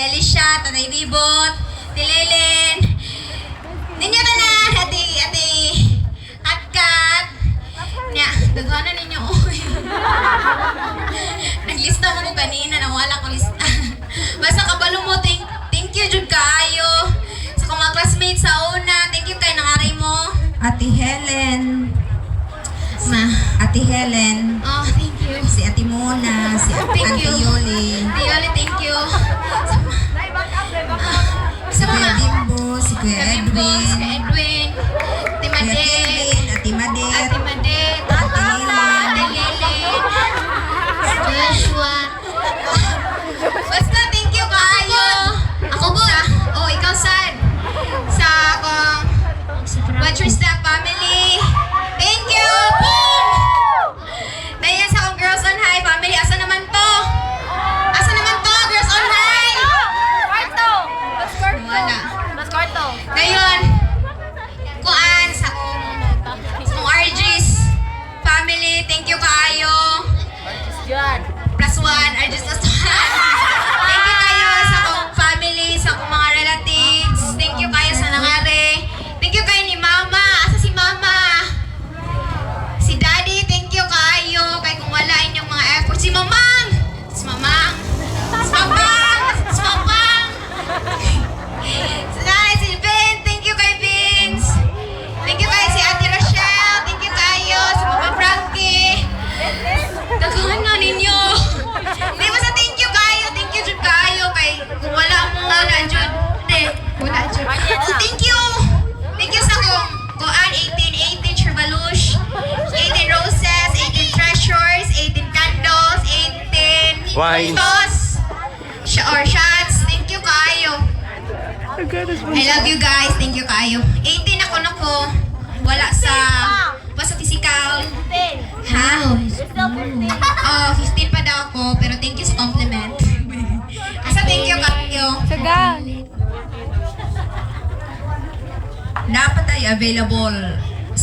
Alicia, Tatay Bibot, Tilelen. Ninyo tanan, ati, Kat. Nya, daghanan ninyo. Naglista mo ko kanina, nawala ko lista. Basta kabalo mo, thank you jud kaayo. Sa mga classmates sa una, thank you kay nangaray mo. Ate Helen. Ate Helen. Oh, thank you. Si Ate Mona, si Thank Ate you. Yoli. Yoli, thank you. Si Kuya Bimbo, si Kuya Kabimbo, si Edwin. Edwin, Ate Kuya Madet, Kevin, Ate Madet. Ate Madet, Ate Lilian. Ate Lilin, Joshua. Basta thank you kaayo. Ako po. Oh, ikaw sad. Sa akong Watchers Staff family. Thank you. Dahil sa akong Girls on High family. Asa naman to? Girls on High? Wala. Ngayon, kuan sa akong RG's family. Thank you kaayo. Plus one, RG's plus one. Thank you kayo sa akong family, sa akong mga relatives. Thank you kayo sa nangare. Thank you kayo ni Mama. Asa si Mama? Si Daddy, thank you kayo. Kaya kung wala inyong mga effort. Si Mamang! Si Mamang! Si Mamang! Si Mamang! Si Vin, thank you kay Vince. Thank you kayo si Ate Rochelle. Thank you kayo si Mama Frankie. Daghan na ninyo. Hindi mo sa thank you kayo. Thank you jud kayo. Kay kung wala mo, wala jud. Hindi, wala jud. So thank you. Thank you sa kuan 18 Chirbalush, 18 Roses, 18 Treasures, 18 Candles, 18 Wines. Toss, or shots. Thank you kayo. I love you guys. Thank you kayo. 18 ako na ko. Wala sa physical. Ha? Oh, 15 pa daw ako. Pero thank you sa compliment. Asa thank you kayo. Dapat ay available